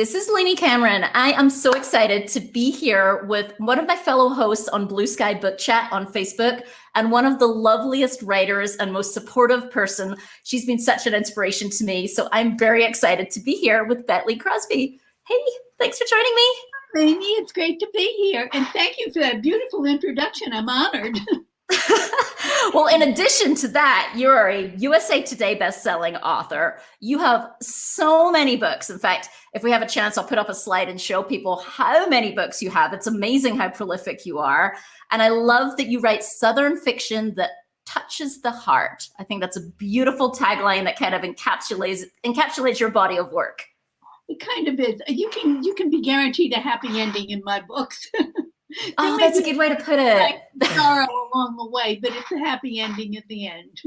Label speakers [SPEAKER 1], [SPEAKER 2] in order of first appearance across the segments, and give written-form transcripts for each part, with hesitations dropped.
[SPEAKER 1] This is Lainey Cameron. I am so excited to be here with one of my fellow hosts on Blue Sky Book Chat on Facebook and one of the loveliest writers and most supportive person. She's been such an inspiration to me. So I'm very excited to be here with Bette Lee Crosby. Hey, thanks for joining me.
[SPEAKER 2] Lainey, it's great to be here. And thank you for that beautiful introduction. I'm honored.
[SPEAKER 1] Well, in addition to that, you're a USA Today best-selling author. You have so many books. In fact, if we have a chance, I'll put up a slide and show people how many books you have. It's amazing how prolific you are. And I love that you write Southern fiction that touches the heart. I think that's a beautiful tagline that kind of encapsulates your body of work.
[SPEAKER 2] It kind of is. You can be guaranteed a happy ending in my books.
[SPEAKER 1] Oh, that's a good way to put it.
[SPEAKER 2] Sorrow along the way, but it's a happy ending at the end.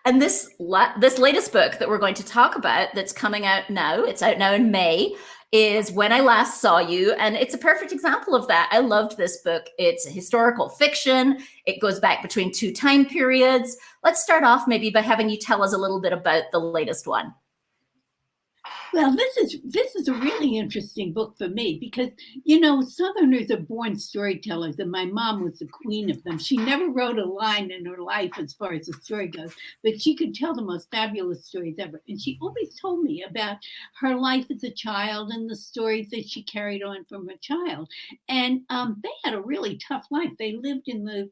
[SPEAKER 1] And this latest book that we're going to talk about that's coming out now, it's out now in May, is When I Last Saw You. And it's a perfect example of that. I loved this book. It's a historical fiction. It goes back between two time periods. Let's start off maybe by having you tell us a little bit about the latest one.
[SPEAKER 2] Well, this is a really interesting book for me because, Southerners are born storytellers, and my mom was the queen of them. She never wrote a line in her life as far as the story goes, but she could tell the most fabulous stories ever. And she always told me about her life as a child and the stories that she carried on from her child. And they had a really tough life. They lived in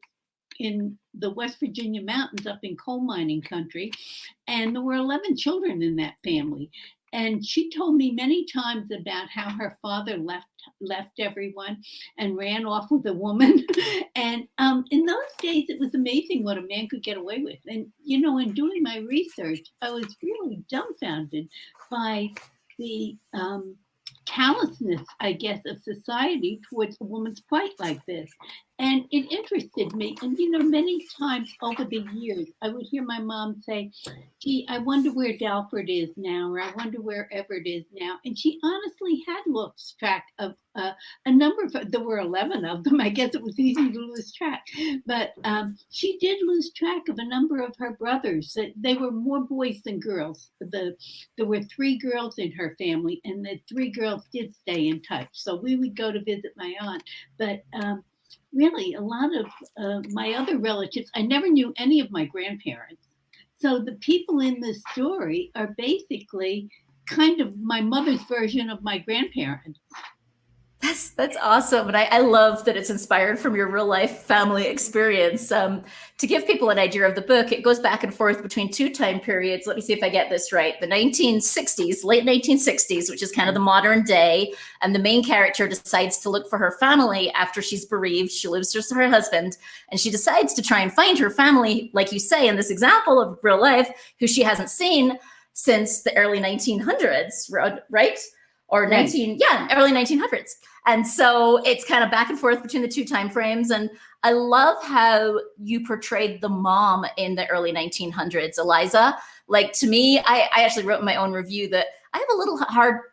[SPEAKER 2] the West Virginia mountains up in coal mining country, and there were 11 children in that family. And she told me many times about how her father left everyone and ran off with a woman. And in those days, it was amazing what a man could get away with. And, in doing my research, I was really dumbfounded by the callousness, I guess, of society towards a woman's plight like this. And it interested me. And, many times over the years, I would hear my mom say, gee, I wonder where Dalford is now, or I wonder where Everett is now. And she honestly had lost track of a number of, there were 11 of them. I guess it was easy to lose track. But she did lose track of a number of her brothers. They were more boys than girls. There were 3 girls in her family, and the 3 girls did stay in touch. So we would go to visit my aunt. But really, a lot of my other relatives, I never knew any of my grandparents. So the people in this story are basically kind of my mother's version of my grandparents.
[SPEAKER 1] That's awesome. And I love that it's inspired from your real life family experience. To give people an idea of the book, it goes back and forth between 2 time periods. Let me see if I get this right. The 1960s, late 1960s, which is kind of the modern day. And the main character decides to look for her family after she's bereaved. She loses her husband, and she decides to try and find her family, like you say, in this example of real life, who she hasn't seen since the early 1900s, right? Or early 1900s. And so it's kind of back and forth between the 2 time frames. And I love how you portrayed the mom in the early 1900s, Eliza. Like, to me, I actually wrote in my own review that I have a little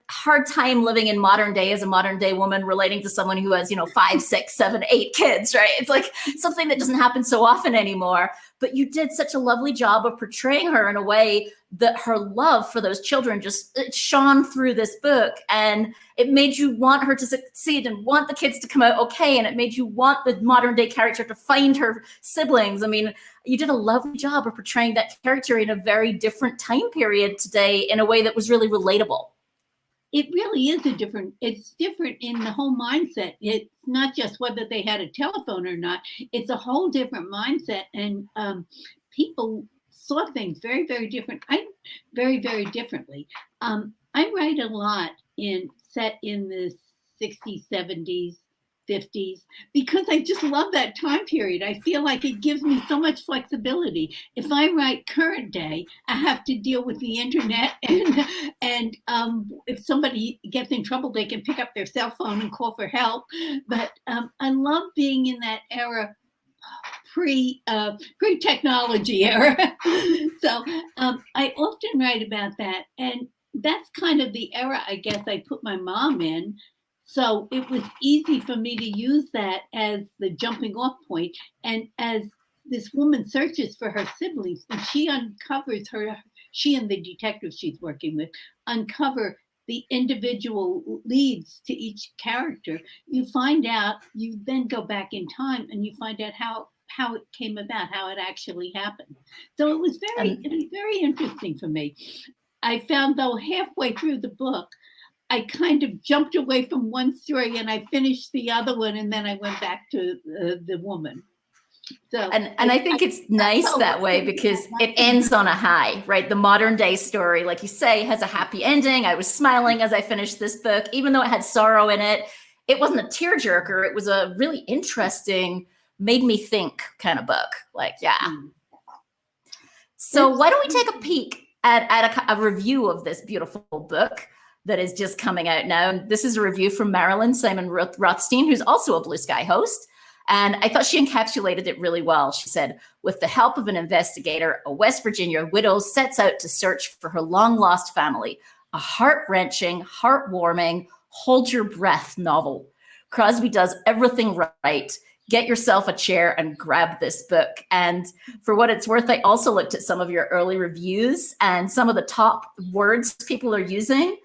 [SPEAKER 1] hard time living in modern day as a modern day woman relating to someone who has, 5, 6, 7, 8 kids, right? It's like something that doesn't happen so often anymore. But you did such a lovely job of portraying her in a way that her love for those children just shone through this book. And it made you want her to succeed and want the kids to come out okay. And it made you want the modern day character to find her siblings. I mean, you did a lovely job of portraying that character in a very different time period today in a way that was really relatable.
[SPEAKER 2] It really is it's different in the whole mindset. It's not just whether they had a telephone or not. It's a whole different mindset. And people saw things very, very very, very differently. I write a lot set in the 60s, 70s, 50s, because I just love that time period. I feel like it gives me so much flexibility. If I write current day, I have to deal with the internet, and if somebody gets in trouble, they can pick up their cell phone and call for help. But I love being in that era, pre-technology era. So I often write about that, and that's kind of the era, I guess, I put my mom in. So it was easy for me to use that as the jumping off point. And as this woman searches for her siblings, and she and the detective she's working with uncover the individual leads to each character, you find out, you then go back in time and you find out how it came about, how it actually happened. So it was very interesting for me. I found, though, halfway through the book, I kind of jumped away from one story and I finished the other one, and then I went back to the woman. So,
[SPEAKER 1] and I think it's nice that way because it ends on a high, right? The modern day story, like you say, has a happy ending. I was smiling as I finished this book, even though it had sorrow in it. It wasn't a tearjerker. It was a really interesting, made me think kind of book. Like, yeah. So why don't we take a peek at a review of this beautiful book that is just coming out now. And this is a review from Marilyn Simon Rothstein, who's also a Blue Sky host. And I thought she encapsulated it really well. She said, with the help of an investigator, a West Virginia widow sets out to search for her long-lost family. A heart-wrenching, heartwarming, hold your breath novel. Crosby does everything right. Get yourself a chair and grab this book. And for what it's worth, I also looked at some of your early reviews and some of the top words people are using.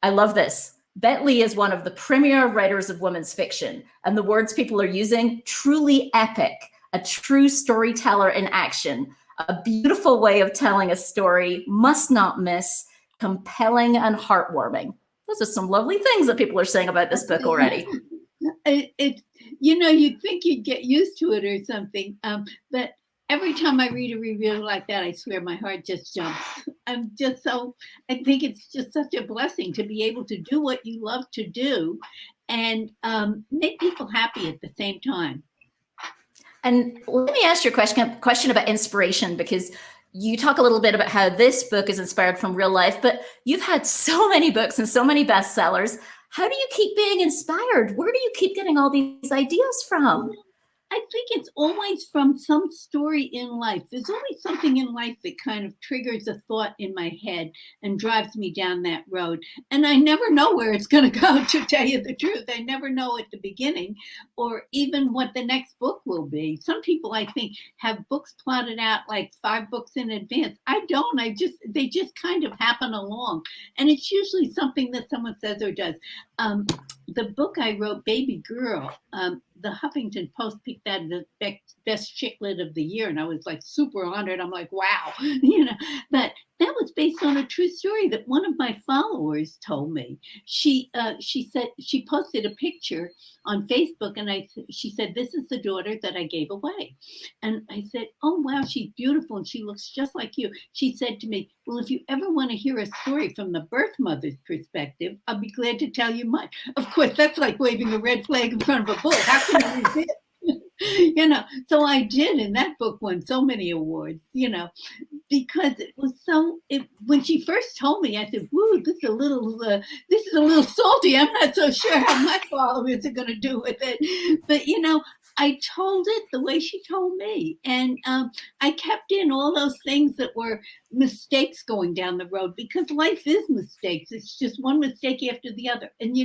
[SPEAKER 1] I love this. Bette is one of the premier writers of women's fiction, and the words people are using, truly epic, a true storyteller in action, a beautiful way of telling a story, must not miss, compelling and heartwarming. Those are some lovely things that people are saying about this book already.
[SPEAKER 2] You'd think you'd get used to it or something, but every time I read a review like that, I swear my heart just jumps. I think it's just such a blessing to be able to do what you love to do and make people happy at the same time.
[SPEAKER 1] And let me ask you a question about inspiration, because you talk a little bit about how this book is inspired from real life, but you've had so many books and so many bestsellers. How do you keep being inspired? Where do you keep getting all these ideas from?
[SPEAKER 2] I think it's always from some story in life. There's always something in life that kind of triggers a thought in my head and drives me down that road. And I never know where it's going to go, to tell you the truth. I never know at the beginning or even what the next book will be. Some people, I think, have books plotted out like 5 books in advance. I don't. They just kind of happen along. And it's usually something that someone says or does. The book I wrote, Baby Girl, the Huffington Post picked that the best chick lit of the year, and I was like super honored. I'm like, wow, But that was based on a true story that one of my followers told me. She said she posted a picture on Facebook, and she said, "This is the daughter that I gave away," and I said, "Oh wow, she's beautiful and she looks just like you." She said to me, "Well, if you ever want to hear a story from the birth mother's perspective, I'll be glad to tell you mine." Of course, that's like waving a red flag in front of a bull. How can you resist? So I did, and that book won so many awards, because it was when she first told me, I said, "Woo, this is a little salty. I'm not so sure how my followers are going to do with it." But, I told it the way she told me. And I kept in all those things that were mistakes going down the road, because life is mistakes. It's just one mistake after the other. And,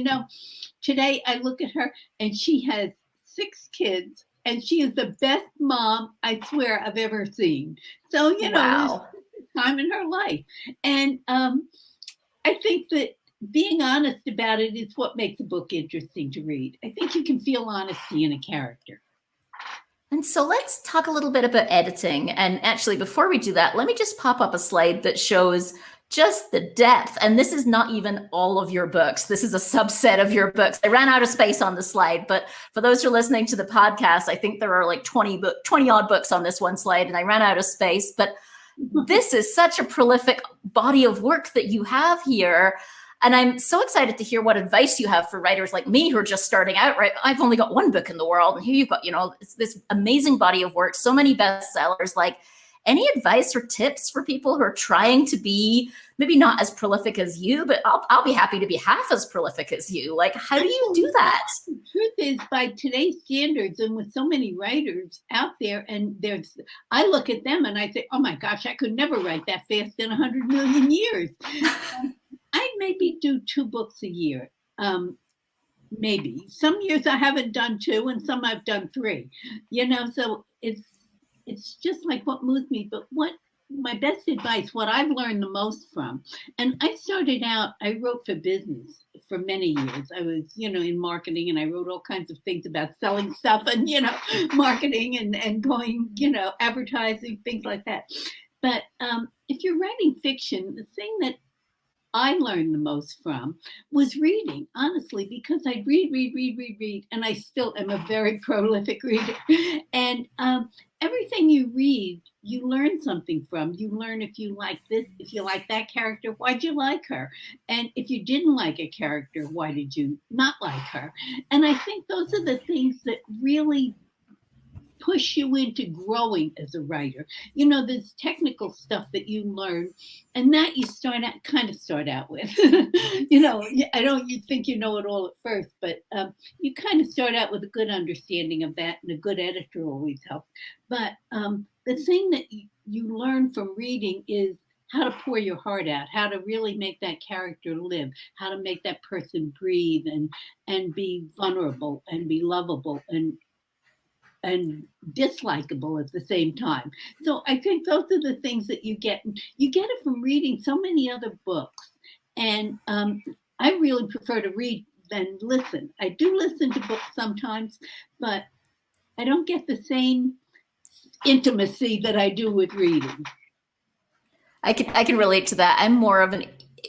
[SPEAKER 2] today I look at her and she has 6 kids. And she is the best mom, I swear, I've ever seen. So,
[SPEAKER 1] Wow.
[SPEAKER 2] There's time in her life. And I think that being honest about it is what makes a book interesting to read. I think you can feel honesty in a character.
[SPEAKER 1] And so let's talk a little bit about editing. And actually, before we do that, let me just pop up a slide that shows just the depth. And this is not even all of your books. This is a subset of your books. I ran out of space on the slide, but for those who are listening to the podcast, I think there are like 20 odd books on this one slide, and I ran out of space. But this is such a prolific body of work that you have here. And I'm so excited to hear what advice you have for writers like me who are just starting out, right? I've only got 1 book in the world, and here you've got, it's this amazing body of work, so many bestsellers. Like, any advice or tips for people who are trying to be maybe not as prolific as you, but I'll be happy to be half as prolific as you? Like, how do you do that?
[SPEAKER 2] The truth is, by today's standards, and with so many writers out there, and I look at them and I say, oh my gosh, I could never write that fast in 100 million years. I maybe do 2 books a year. Maybe. Some years I haven't done 2, and some I've done 3. So it's just like what moves me. But what my best advice, what I've learned the most from, and I started out, I wrote for business for many years. I was, in marketing, and I wrote all kinds of things about selling stuff and, marketing and going, advertising, things like that. But if you're writing fiction, the thing that I learned the most from was reading, honestly, because I'd read, and I still am a very prolific reader. And everything you read, you learn something from. You learn if you like this, if you like that character, why'd you like her? And if you didn't like a character, why did you not like her? And I think those are the things that really push you into growing as a writer. There's technical stuff that you learn, and that you start out with. I don't you think you know it all at first, but you kind of start out with a good understanding of that, and a good editor always helps. But the thing that you learn from reading is how to pour your heart out, how to really make that character live, how to make that person breathe and be vulnerable and be lovable and dislikable at the same time. So I think those are the things that you get. You get it from reading so many other books. And I really prefer to read than listen. I do listen to books sometimes, but I don't get the same intimacy that I do with reading.
[SPEAKER 1] I can relate to that. I'm more of an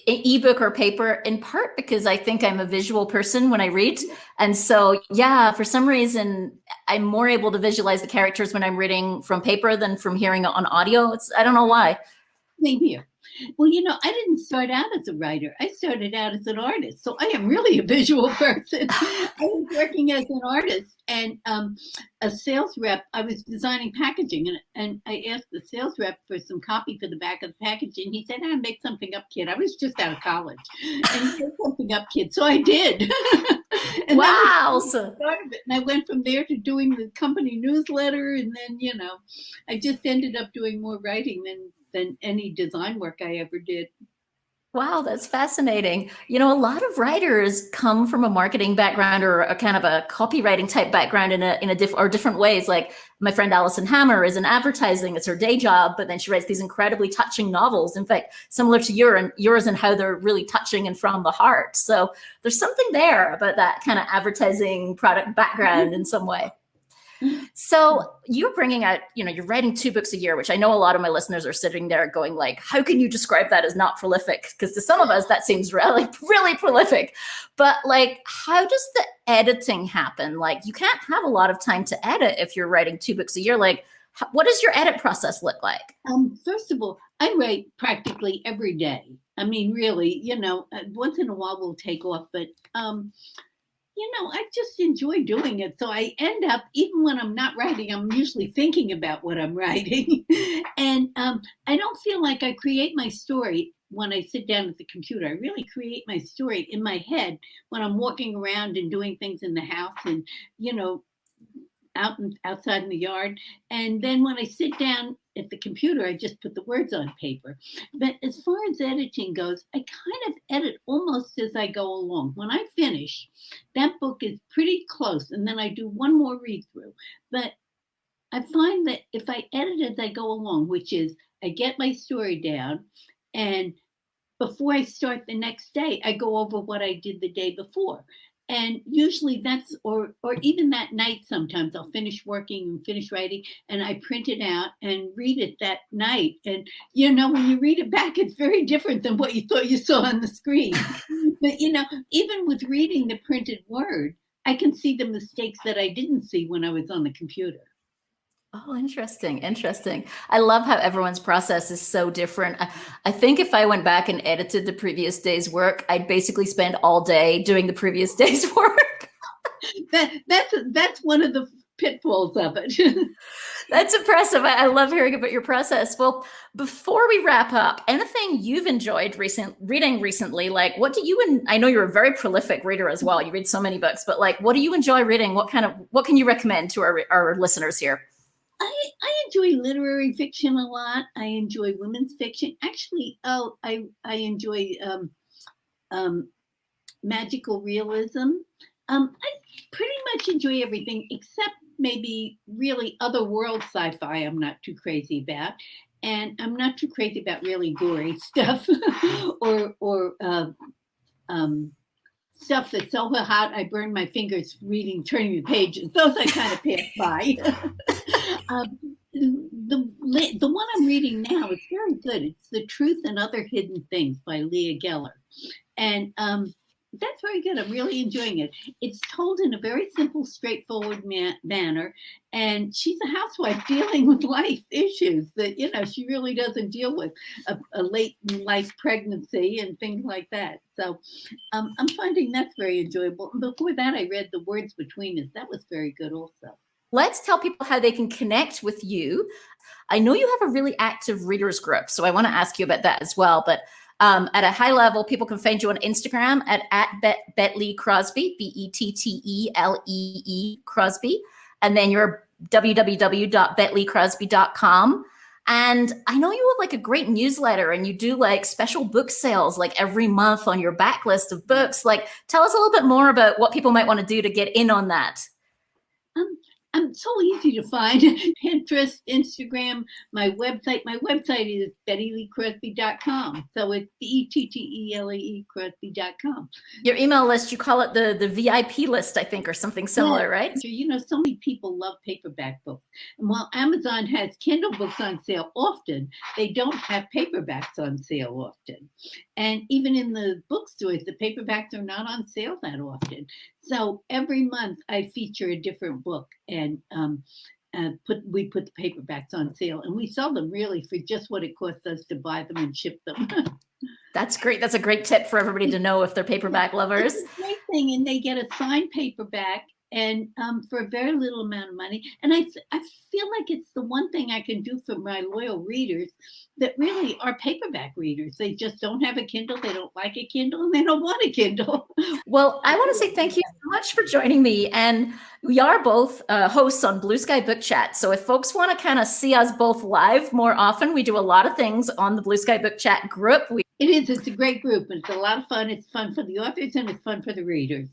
[SPEAKER 1] ebook or paper, in part because I think I'm a visual person when I read. And so, yeah, for some reason, I'm more able to visualize the characters when I'm reading from paper than from hearing it on audio. I don't know why.
[SPEAKER 2] Same here. Well, I didn't start out as a writer. I started out as an artist. So I am really a visual person. I was working as an artist and a sales rep. I was designing packaging, and I asked the sales rep for some copy for the back of the packaging. He said, make something up, kid. I was just out of college. And he said, something up, kid. So I did. And
[SPEAKER 1] wow.
[SPEAKER 2] That was the start of it. And I went from there to doing the company newsletter. And then, I just ended up doing more writing than any design work I ever did.
[SPEAKER 1] Wow, that's fascinating. A lot of writers come from a marketing background or a kind of a copywriting type background in different ways. Like my friend Alison Hammer is in advertising; it's her day job, but then she writes these incredibly touching novels. In fact, similar to yours and how they're really touching and from the heart. So there's something there about that kind of advertising product background in some way. So you're bringing out, you're writing 2 books a year, which I know a lot of my listeners are sitting there going like, how can you describe that as not prolific? Because to some of us, that seems really, really prolific. But like, how does the editing happen? Like, you can't have a lot of time to edit if you're writing 2 books a year. Like, what does your edit process look like?
[SPEAKER 2] First of all, I write practically every day. I mean, really, once in a while we'll take off, but I just enjoy doing it. So I end up, even when I'm not writing, I'm usually thinking about what I'm writing. And I don't feel like I create my story when I sit down at the computer. I really create my story in my head when I'm walking around and doing things in the house and, outside in the yard. And then when I sit down at the computer, I just put the words on paper. But as far as editing goes, I kind of edit almost as I go along. When I finish, that book is pretty close, and then I do one more read through. But I find that if I edit as I go along, which is I get my story down, and before I start the next day, I go over what I did the day before. And usually that's, or even that night, sometimes I'll finish working and finish writing, and I print it out and read it that night. And, when you read it back, it's very different than what you thought you saw on the screen. But, even with reading the printed word, I can see the mistakes that I didn't see when I was on the computer.
[SPEAKER 1] Oh, interesting. I love how everyone's process is so different. I think if I went back and edited the previous day's work, I'd basically spend all day doing the previous day's work.
[SPEAKER 2] That's one of the pitfalls of it.
[SPEAKER 1] That's impressive. I love hearing about your process. Well, before we wrap up, anything you've enjoyed reading recently? Like, what do you, I know you're a very prolific reader as well. You read so many books, but like, what do you enjoy reading? What can you recommend to our listeners here?
[SPEAKER 2] I enjoy literary fiction a lot. I enjoy women's fiction. Actually, I enjoy magical realism. I pretty much enjoy everything except maybe really other world sci-fi I'm not too crazy about. And I'm not too crazy about really gory stuff or stuff that's so hot I burn my fingers turning the pages. Those I kind of pass by. The one I'm reading now is very good. It's The Truth and Other Hidden Things by Leah Geller. And that's very good. I'm really enjoying it. It's told in a very simple, straightforward manner. And she's a housewife dealing with life issues that, she really doesn't deal with a late in life pregnancy and things like that. So I'm finding that's very enjoyable. And before that, I read The Words Between Us. That was very good also.
[SPEAKER 1] Let's tell people how they can connect with you. I know you have a really active readers group, so I want to ask you about that as well. But at a high level, people can find you on Instagram at Bette Lee Crosby, BetteLee Crosby. And then you're www.betteleecrosby.com. And I know you have like a great newsletter and you do like special book sales like every month on your backlist of books. Like, tell us a little bit more about what people might want to do to get in on that.
[SPEAKER 2] I'm so easy to find. Pinterest, Instagram, my website. My website is BetteLeeCrosby.com. So it's BetteLee Crosby.com.
[SPEAKER 1] Your email list, you call it the VIP list, I think, or something similar, right?
[SPEAKER 2] So many people love paperback books. And while Amazon has Kindle books on sale often, they don't have paperbacks on sale often. And even in the bookstores, the paperbacks are not on sale that often. So every month I feature a different book and we put the paperbacks on sale and we sell them really for just what it costs us to buy them and ship them.
[SPEAKER 1] That's great. That's a great tip for everybody to know if they're paperback lovers.
[SPEAKER 2] It's a great thing. And they get a signed paperback and for a very little amount of money. And I feel like it's the one thing I can do for my loyal readers that really are paperback readers. They just don't have a Kindle. They don't like a Kindle and they don't want a Kindle.
[SPEAKER 1] Well, I want to say thank you so much for joining me. And we are both hosts on Blue Sky Book Chat. So if folks want to kind of see us both live more often, we do a lot of things on the Blue Sky Book Chat group.
[SPEAKER 2] It is. It's a great group. It's a lot of fun. It's fun for the authors and it's fun for the readers.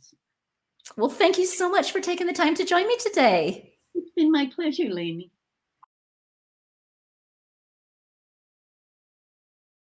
[SPEAKER 1] Well, thank you so much for taking the time to join me today.
[SPEAKER 2] It's been my pleasure, Lainey.